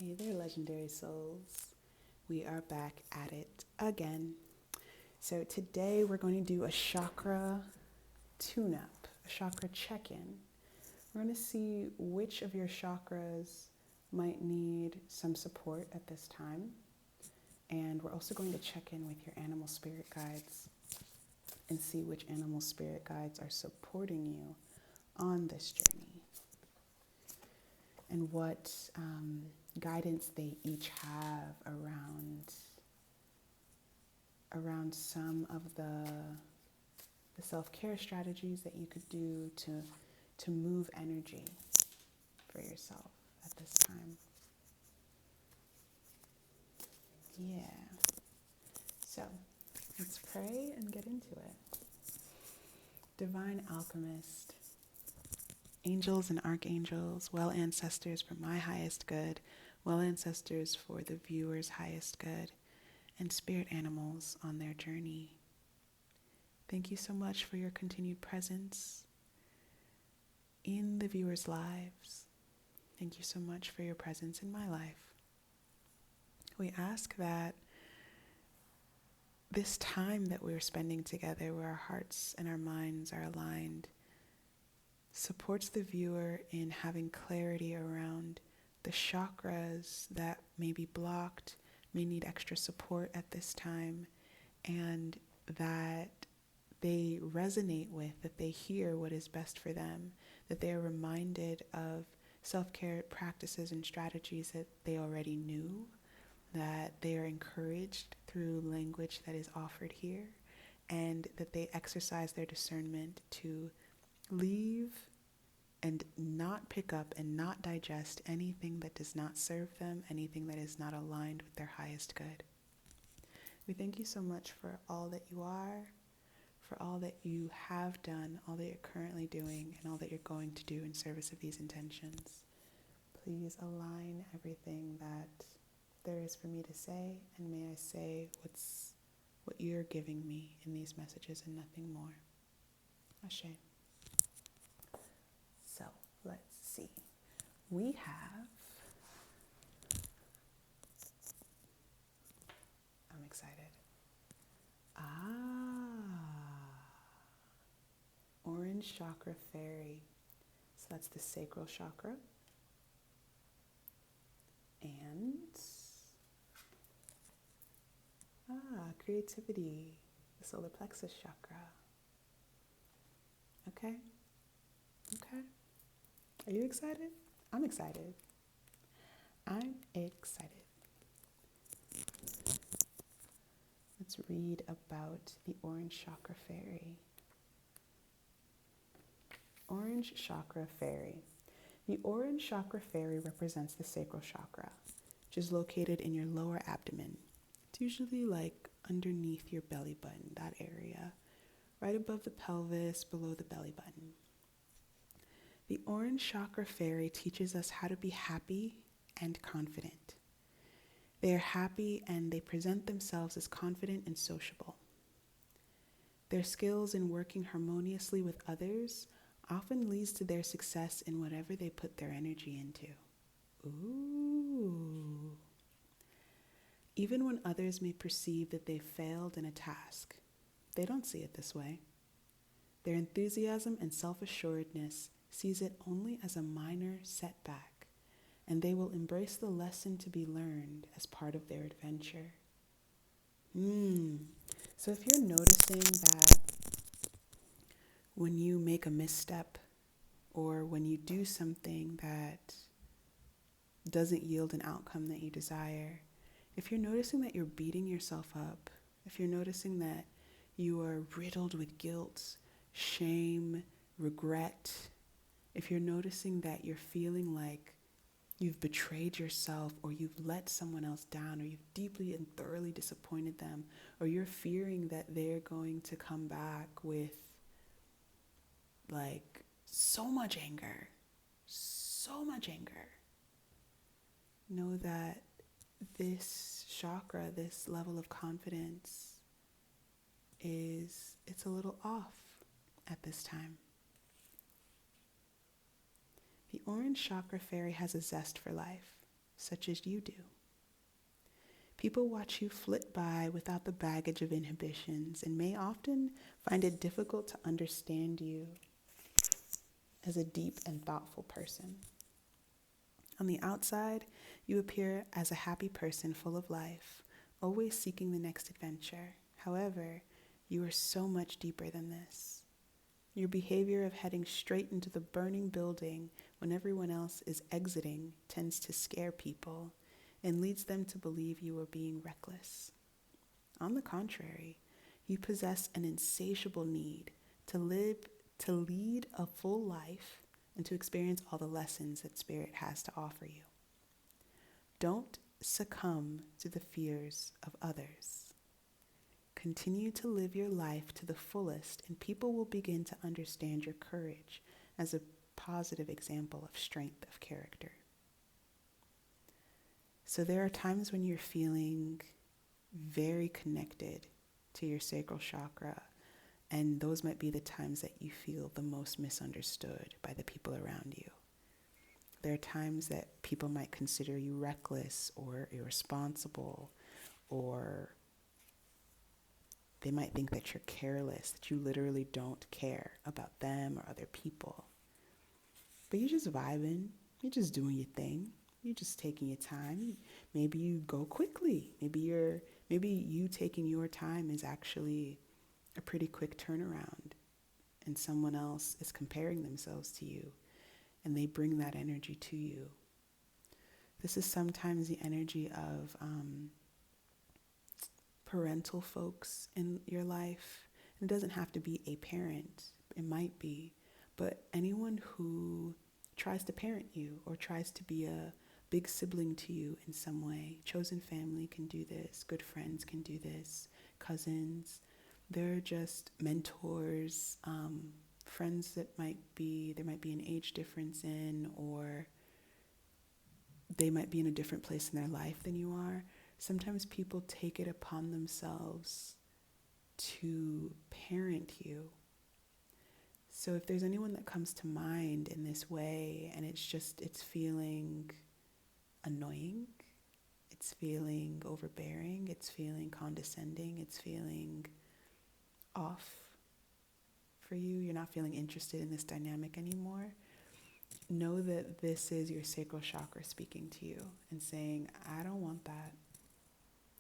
Hey there, legendary souls. We are back at it again. So, today we're going to do a chakra tune up, a chakra check in. We're going to see which of your chakras might need some support at this time. And we're also going to check in with your animal spirit guides and see which animal spirit guides are supporting you on this journey and what guidance they each have around some of the self-care strategies that you could do to move energy for yourself at this time. Yeah. So let's pray and get into it. Divine Alchemist, angels and archangels, well ancestors for my highest good, well ancestors for the viewer's highest good, and spirit animals on their journey. Thank you so much for your continued presence in the viewers' lives. Thank you so much for your presence in my life. We ask that this time that we're spending together, where our hearts and our minds are aligned, supports the viewer in having clarity around the chakras that may be blocked, may need extra support at this time, and that they resonate with, that they hear what is best for them, that they are reminded of self-care practices and strategies that they already knew, that they are encouraged through language that is offered here, and that they exercise their discernment to leave and not pick up and not digest anything that does not serve them, anything that is not aligned with their highest good. We thank you so much for all that you are, for all that you have done, all that you're currently doing, and all that you're going to do in service of these intentions. Please align everything that there is for me to say, and may I say what you're giving me in these messages and nothing more. Ashe. So, let's see. We have, I'm excited. Orange Chakra Fairy. So that's the sacral chakra. And creativity, the solar plexus chakra. Okay? Are you excited? I'm excited. Let's read about the Orange Chakra Fairy. Orange Chakra Fairy. The Orange Chakra Fairy represents the sacral chakra, which is located in your lower abdomen. It's usually like underneath your belly button, that area, right above the pelvis, below the belly button. The Orange Chakra Fairy teaches us how to be happy and confident. They are happy and they present themselves as confident and sociable. Their skills in working harmoniously with others often leads to their success in whatever they put their energy into. Ooh. Even when others may perceive that they failed in a task, they don't see it this way. Their enthusiasm and self-assuredness sees it only as a minor setback, and they will embrace the lesson to be learned as part of their adventure. So if you're noticing that when you make a misstep or when you do something that doesn't yield an outcome that you desire, if you're noticing that you're beating yourself up, if you're noticing that you are riddled with guilt, shame, regret, if you're noticing that you're feeling like you've betrayed yourself or you've let someone else down or you've deeply and thoroughly disappointed them, or you're fearing that they're going to come back with like so much anger, know that this chakra, this level of confidence it's a little off at this time. The Orange Chakra Fairy has a zest for life. such as you do. People watch you flit by without the baggage of inhibitions and may often find it difficult to understand you as a deep and thoughtful person. On the outside, you appear as a happy person full of life, always seeking the next adventure. However, you are so much deeper than this. Your behavior of heading straight into the burning building when everyone else is exiting tends to scare people and leads them to believe you are being reckless. On the contrary, you possess an insatiable need to lead a full life and to experience all the lessons that Spirit has to offer you. Don't succumb to the fears of others. Continue to live your life to the fullest, and people will begin to understand your courage as a positive example of strength of character. So there are times when you're feeling very connected to your sacral chakra, and those might be the times that you feel the most misunderstood by the people around you. There are times that people might consider you reckless or irresponsible, or they might think that you're careless, that you literally don't care about them or other people. But you're just vibing, you're just doing your thing, you're just taking your time. Maybe you go quickly. Maybe you taking your time is actually a pretty quick turnaround, and someone else is comparing themselves to you, and they bring that energy to you. This is sometimes the energy of parental folks in your life. It doesn't have to be a parent, it might be, but anyone who tries to parent you or tries to be a big sibling to you in some way. Chosen family can do this, good friends can do this, cousins. They're just mentors, friends that there might be an age difference in, or they might be in a different place in their life than you are. Sometimes people take it upon themselves to parent you. So if there's anyone that comes to mind in this way, and it's feeling annoying, it's feeling overbearing, it's feeling condescending, it's feeling off for you, you're not feeling interested in this dynamic anymore, know that this is your sacral chakra speaking to you and saying, I don't want that.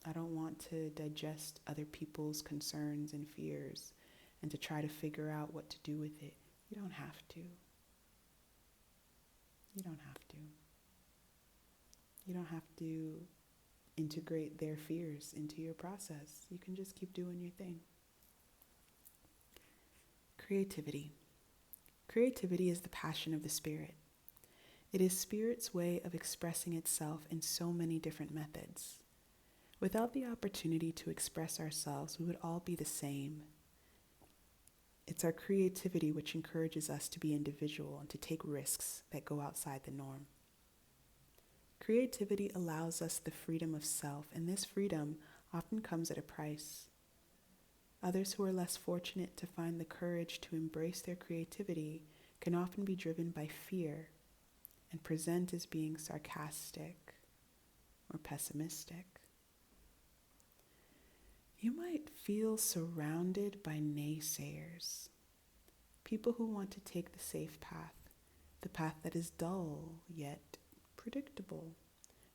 I don't want to digest other people's concerns and fears and to try to figure out what to do with it. You don't have to. You don't have to. You don't have to integrate their fears into your process. You can just keep doing your thing. Creativity. Creativity is the passion of the spirit. It is spirit's way of expressing itself in so many different methods. Without the opportunity to express ourselves, we would all be the same. It's our creativity which encourages us to be individual and to take risks that go outside the norm. Creativity allows us the freedom of self, and this freedom often comes at a price. Others who are less fortunate to find the courage to embrace their creativity can often be driven by fear and present as being sarcastic or pessimistic. You might feel surrounded by naysayers, people who want to take the safe path, the path that is dull yet predictable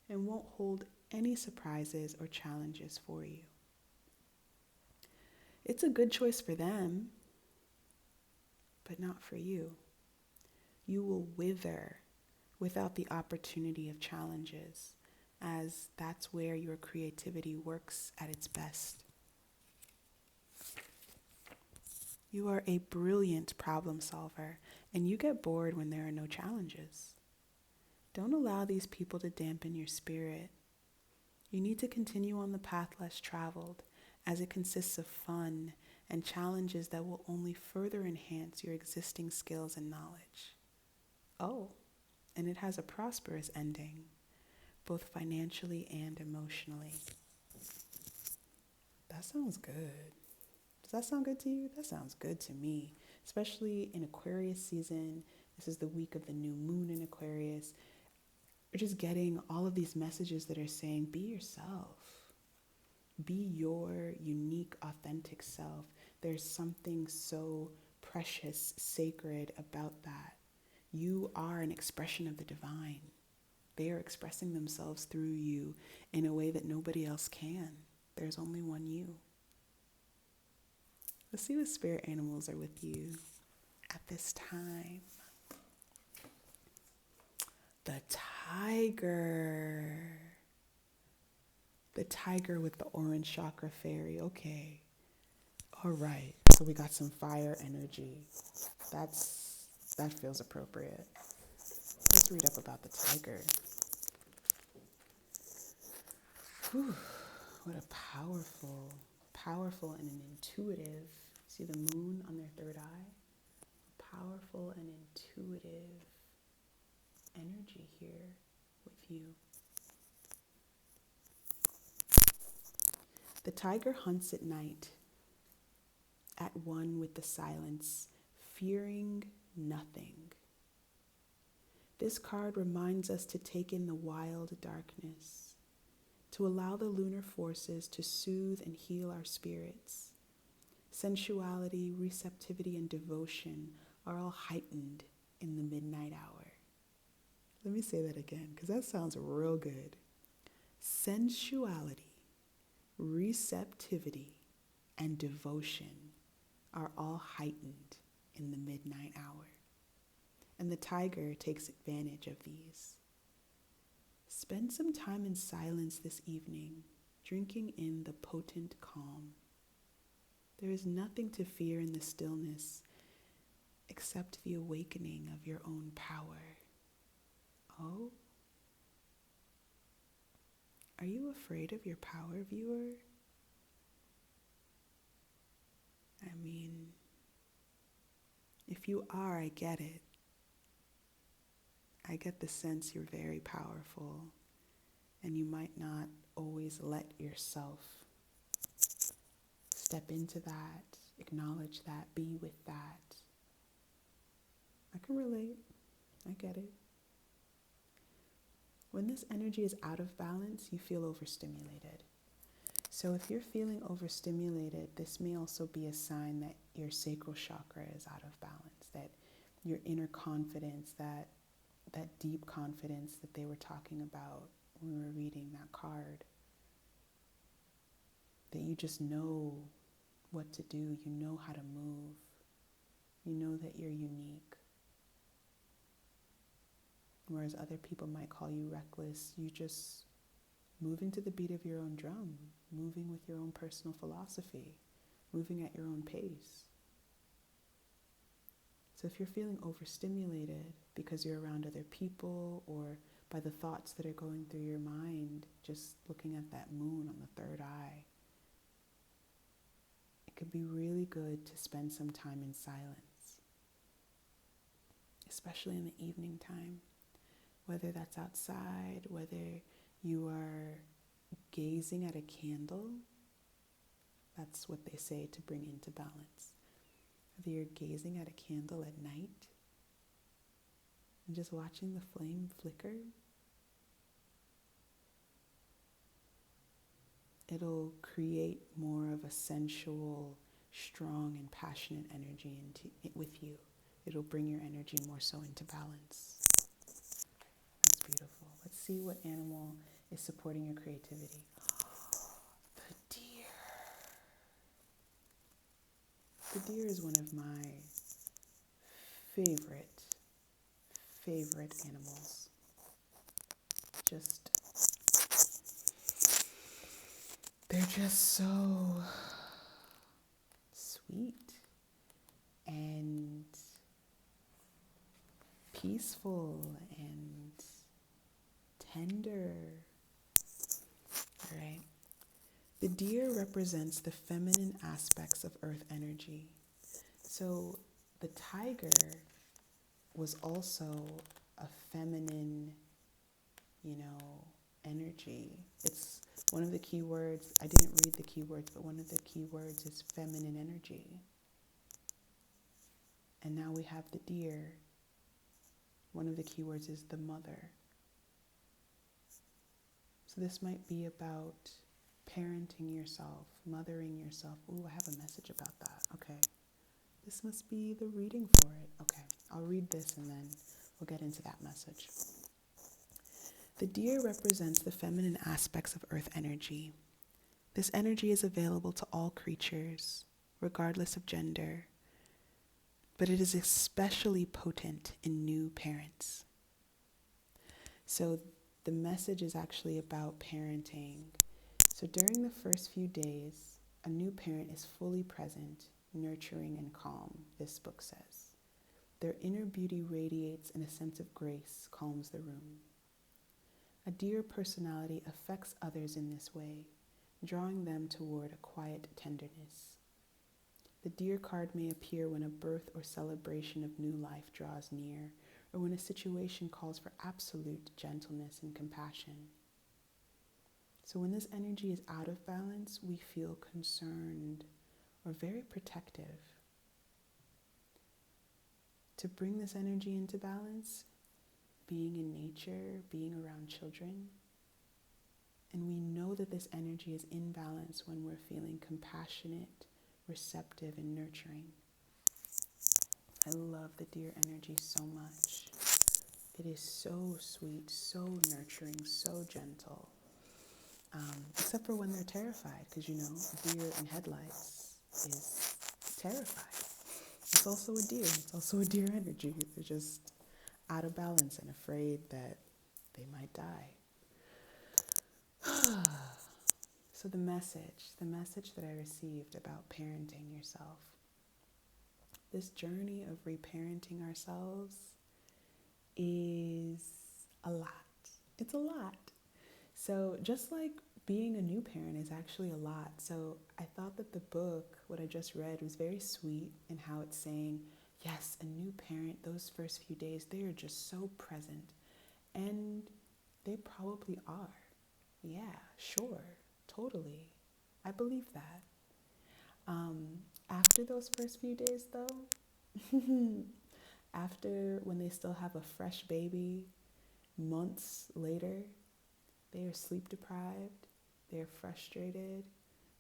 and won't hold any surprises or challenges for you. It's a good choice for them, but not for you. You will wither without the opportunity of challenges, as that's where your creativity works at its best. You are a brilliant problem solver, and you get bored when there are no challenges. Don't allow these people to dampen your spirit. You need to continue on the path less traveled, as it consists of fun and challenges that will only further enhance your existing skills and knowledge. Oh, and it has a prosperous ending, both financially and emotionally. That sounds good. Does that sound good to you? That sounds good to me, especially in Aquarius season. This is the week of the new moon in Aquarius. We're just getting all of these messages that are saying, be yourself. Be your unique, authentic self. There's something so precious, sacred about that. You are an expression of the divine. They are expressing themselves through you in a way that nobody else can. There's only one you. Let's see what spirit animals are with you at this time. The tiger. The tiger with the orange chakra fairy. Okay. All right. So we got some fire energy. That feels appropriate. Let's read up about the tiger. Whew, what a powerful and an intuitive. See the moon on their third eye? Powerful and intuitive energy here with you. The tiger hunts at night, at one with the silence, fearing nothing. This card reminds us to take in the wild darkness, to allow the lunar forces to soothe and heal our spirits. Sensuality, receptivity, and devotion are all heightened in the midnight hour. Let me say that again, because that sounds real good. Sensuality, receptivity, and devotion are all heightened in the midnight hour. And the tiger takes advantage of these. Spend some time in silence this evening, drinking in the potent calm. There is nothing to fear in the stillness except the awakening of your own power. Oh? Are you afraid of your power, viewer? I mean, if you are, I get it. I get the sense you're very powerful, and you might not always let yourself step into that, acknowledge that, be with that. I can relate. I get it. When this energy is out of balance, you feel overstimulated. So if you're feeling overstimulated, this may also be a sign that your sacral chakra is out of balance, that your inner confidence, that deep confidence that they were talking about when we were reading that card, that you just know what to do, you know how to move, you know that you're unique. Whereas other people might call you reckless, you just moving to the beat of your own drum, moving with your own personal philosophy, moving at your own pace. So if you're feeling overstimulated because you're around other people or by the thoughts that are going through your mind, just looking at that moon on the third eye, it could be really good to spend some time in silence, especially in the evening time, whether that's outside, whether you are gazing at a candle. That's what they say to bring into balance. Whether you're gazing at a candle at night and just watching the flame flicker, it'll create more of a sensual, strong, and passionate energy with you. It'll bring your energy more so into balance. That's beautiful. Let's see what animal is supporting your creativity. The deer. The deer is one of my favorite animals. They're just so sweet and peaceful and tender. All right. The deer represents the feminine aspects of earth energy. So the tiger was also a feminine, energy. It's one of the key words. I didn't read the key words, but one of the key words is feminine energy. And now we have the deer. One of the key words is the mother. So this might be about parenting yourself, mothering yourself. Ooh, I have a message about that. Okay. This must be the reading for it. Okay, I'll read this and then we'll get into that message. The deer represents the feminine aspects of earth energy. This energy is available to all creatures, regardless of gender, but it is especially potent in new parents. So the message is actually about parenting. So during the first few days, a new parent is fully present, nurturing, and calm, this book says. Their inner beauty radiates and a sense of grace calms the room. A deer personality affects others in this way, drawing them toward a quiet tenderness. The deer card may appear when a birth or celebration of new life draws near, or when a situation calls for absolute gentleness and compassion. So when this energy is out of balance, we feel concerned or very protective. To bring this energy into balance, being in nature, being around children, and we know that this energy is in balance when we're feeling compassionate, receptive, and nurturing. I love the deer energy so much. It is so sweet, so nurturing, so gentle. Except for when they're terrified, because a deer in headlights is terrified. It's also a deer. It's also a deer energy. They're just out of balance and afraid that they might die. So the message that I received about parenting yourself, this journey of reparenting ourselves is a lot. It's a lot. So just like being a new parent is actually a lot. So I thought that the book, what I just read, was very sweet in how it's saying, yes, a new parent, those first few days, they are just so present. And they probably are. Yeah, sure, totally. I believe that. After those first few days, though, after when they still have a fresh baby, months later, they are sleep deprived, they're frustrated,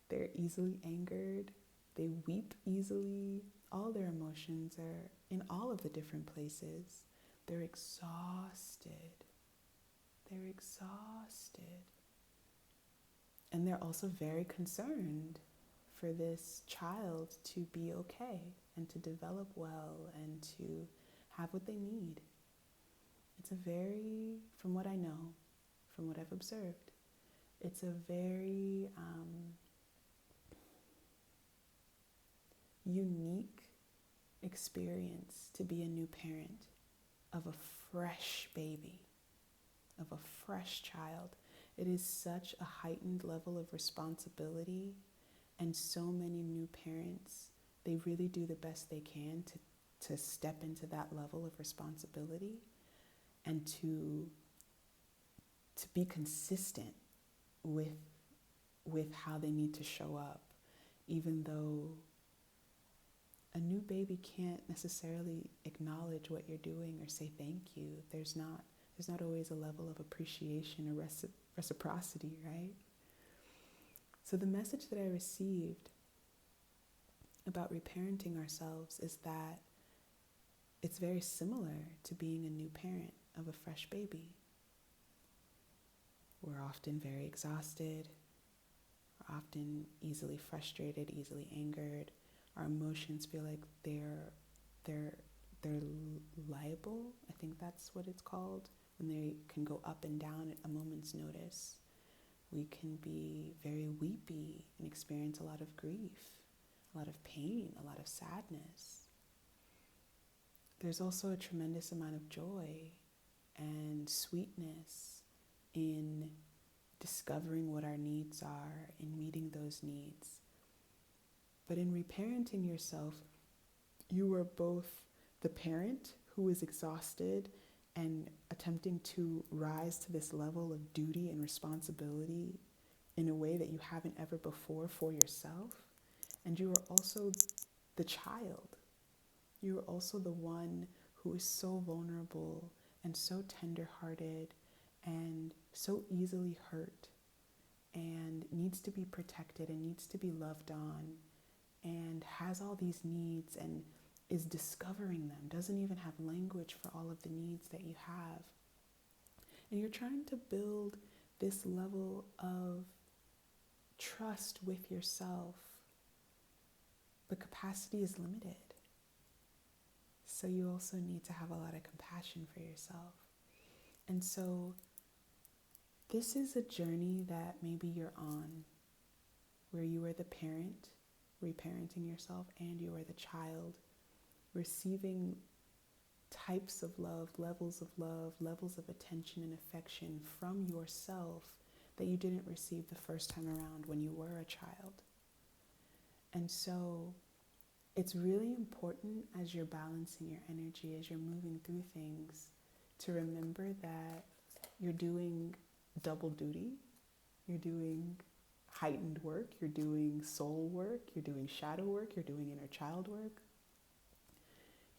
they're easily angered, they weep easily. All their emotions are in all of the different places. They're exhausted. They're exhausted. And they're also very concerned for this child to be okay and to develop well and to have what they need. It's a very, from what I know, from what I've observed, it's a very unique experience to be a new parent of a fresh baby, of a fresh child. It is such a heightened level of responsibility, and so many new parents, they really do the best they can to step into that level of responsibility and to be consistent with how they need to show up, even though a new baby can't necessarily acknowledge what you're doing or say thank you. There's not always a level of appreciation or reciprocity, right? So the message that I received about reparenting ourselves is that it's very similar to being a new parent of a fresh baby. We're often very exhausted. We're often easily frustrated, easily angered. Our emotions feel like they're liable. I think that's what it's called, when they can go up and down at a moment's notice. We can be very weepy and experience a lot of grief, a lot of pain, a lot of sadness. There's also a tremendous amount of joy and sweetness in discovering what our needs are and meeting those needs. But in reparenting yourself, you are both the parent who is exhausted and attempting to rise to this level of duty and responsibility in a way that you haven't ever before for yourself. And you are also the child. You are also the one who is so vulnerable and so tender-hearted and so easily hurt and needs to be protected and needs to be loved on and has all these needs and is discovering them, doesn't even have language for all of the needs that you have. And you're trying to build this level of trust with yourself. The capacity is limited. So you also need to have a lot of compassion for yourself. And so this is a journey that maybe you're on, where you are the parent, reparenting yourself, and you are the child, receiving types of love, levels of attention and affection from yourself that you didn't receive the first time around when you were a child. And so it's really important as you're balancing your energy, as you're moving through things, to remember that you're doing double duty. You're doing heightened work, you're doing soul work, you're doing shadow work, you're doing inner child work.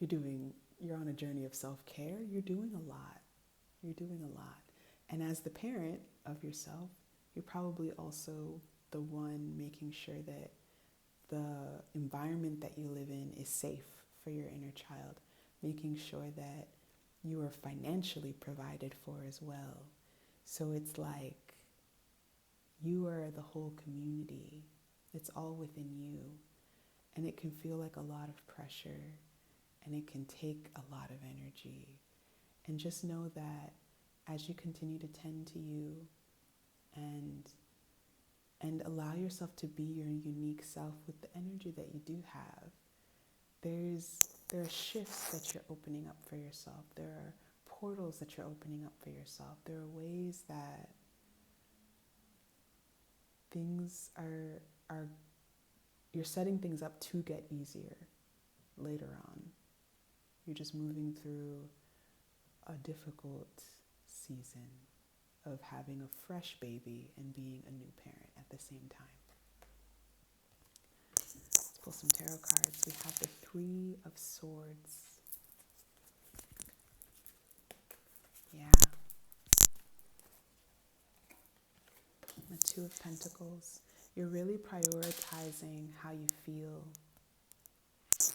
You're on a journey of self-care. You're doing a lot. You're doing a lot. And as the parent of yourself, you're probably also the one making sure that the environment that you live in is safe for your inner child, making sure that you are financially provided for as well. So it's like you are the whole community. It's all within you. And it can feel like a lot of pressure, and it can take a lot of energy. And just know that as you continue to tend to you and allow yourself to be your unique self with the energy that you do have, there are shifts that you're opening up for yourself. There are portals that you're opening up for yourself. There are ways that things are you're setting things up to get easier later on. You're just moving through a difficult season of having a fresh baby and being a new parent at the same time. Let's pull some tarot cards. We have the Three of Swords. Yeah. The Two of Pentacles. You're really prioritizing how you feel.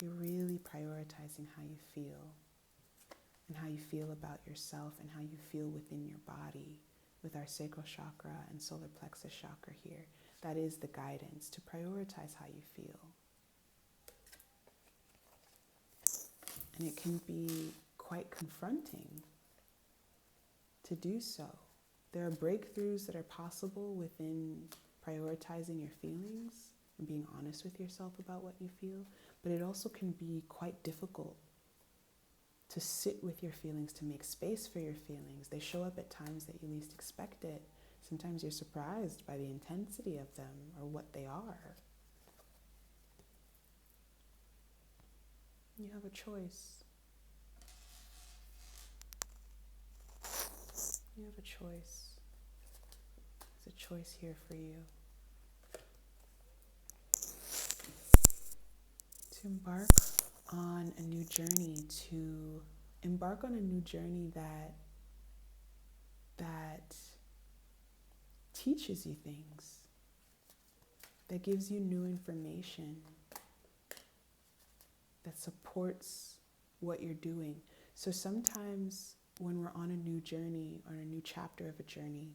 You're really prioritizing how you feel and how you feel about yourself and how you feel within your body with our sacral chakra and solar plexus chakra here. That is the guidance, to prioritize how you feel. And it can be quite confronting to do so. There are breakthroughs that are possible within prioritizing your feelings and being honest with yourself about what you feel, but it also can be quite difficult to sit with your feelings, to make space for your feelings. They show up at times that you least expect it. Sometimes you're surprised by the intensity of them or what they are. You have a choice. You have a choice. There's a choice here for you. To embark on a new journey, that teaches you things, that gives you new information, that supports what you're doing. So sometimes when we're on a new journey or a new chapter of a journey,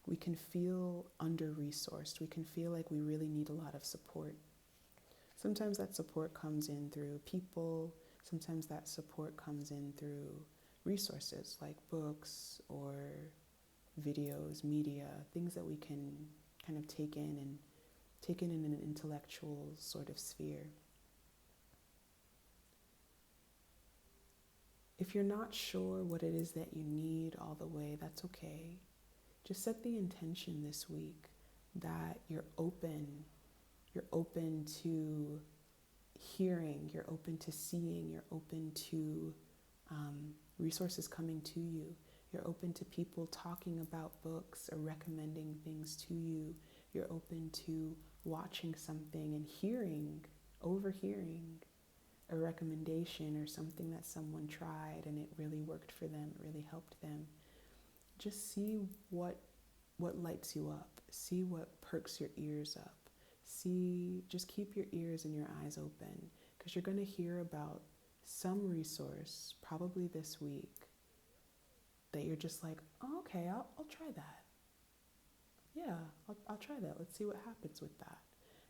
we can feel under-resourced. We can feel like we really need a lot of support. Sometimes that support comes in through people. Sometimes that support comes in through resources like books or videos, media, things that we can kind of take in an intellectual sort of sphere. If you're not sure what it is that you need all the way, that's okay. Just set the intention this week that you're open to hearing, you're open to seeing, you're open to resources coming to you. You're open to people talking about books or recommending things to you. You're open to watching something and overhearing a recommendation or something that someone tried and it really worked for them, it really helped them. just see what lights you up. See what perks your ears up. Just keep your ears and your eyes open, because you're going to hear about some resource probably this week that you're just like, oh, okay, I'll try that. Yeah, I'll try that. Let's see what happens with that.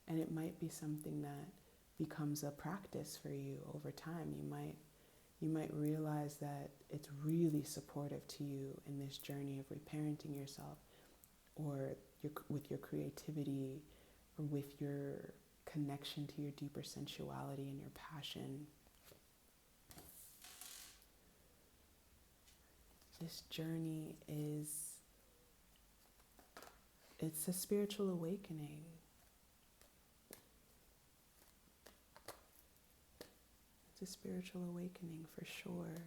And it might be something that becomes a practice for you over time. You might realize that it's really supportive to you in this journey of reparenting yourself, or with your creativity, or with your connection to your deeper sensuality and your passion. This journey it's a spiritual awakening. It's a spiritual awakening for sure.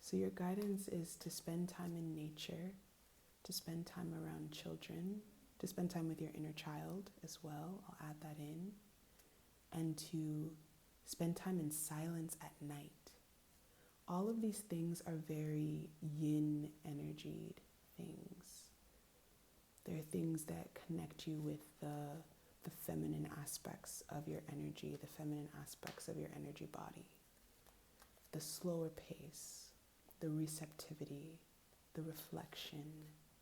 So your guidance is to spend time in nature, to spend time around children, to spend time with your inner child as well. I'll add that in. And to spend time in silence at night. All of these things are very yin energied things. They're things that connect you with the feminine aspects of your energy, the feminine aspects of your energy body. The slower pace, the receptivity, the reflection,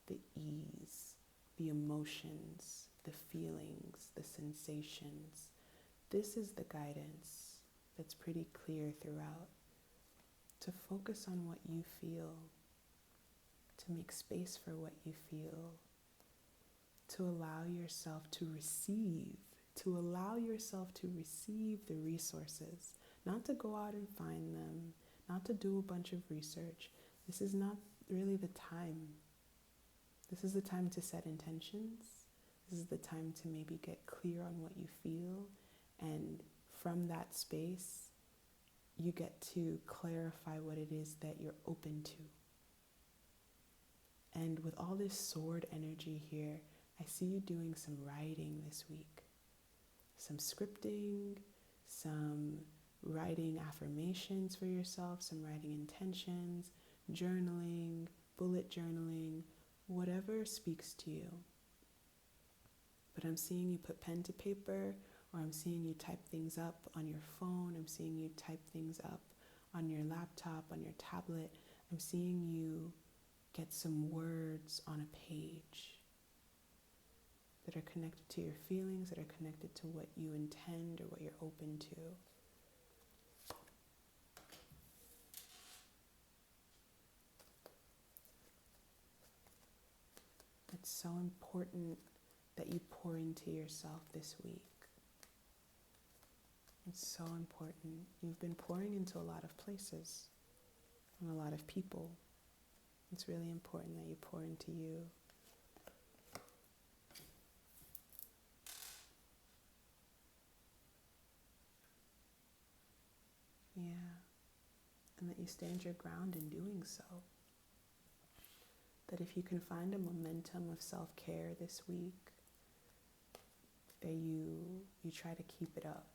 the ease, the emotions, the feelings, the sensations. This is the guidance that's pretty clear throughout. To focus on what you feel, to make space for what you feel, to allow yourself to receive the resources, not to go out and find them, not to do a bunch of research. This is not really the time. This is the time to set intentions. This is the time to maybe get clear on what you feel, and from that space, you get to clarify what it is that you're open to. And with all this sword energy here, I see you doing some writing this week. Some scripting, some writing affirmations for yourself, some writing intentions, journaling, bullet journaling, whatever speaks to you. But I'm seeing you put pen to paper, or I'm seeing you type things up on your phone. I'm seeing you type things up on your laptop, on your tablet. I'm seeing you get some words on a page that are connected to your feelings, that are connected to what you intend or what you're open to. It's so important that you pour into yourself this week. It's so important. You've been pouring into a lot of places and a lot of people. It's really important that you pour into you. Yeah. And that you stand your ground in doing so. That if you can find a momentum of self-care this week, that you try to keep it up.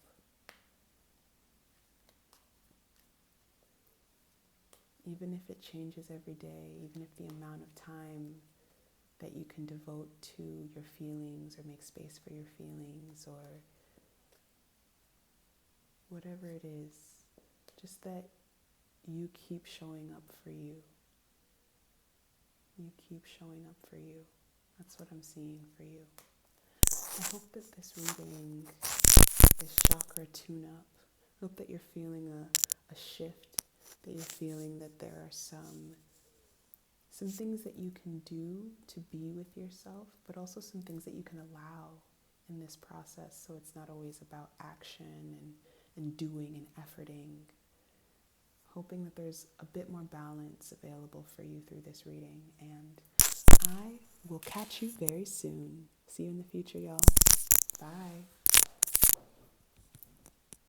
Even if it changes every day, even if the amount of time that you can devote to your feelings or make space for your feelings or whatever it is, just that you keep showing up for you. You keep showing up for you. That's what I'm seeing for you. I hope that this reading, this chakra tune-up, I hope that you're feeling a shift, that you're feeling that there are some things that you can do to be with yourself, but also some things that you can allow in this process, so it's not always about action and doing and efforting. Hoping that there's a bit more balance available for you through this reading, and I will catch you very soon. See you in the future, y'all. Bye.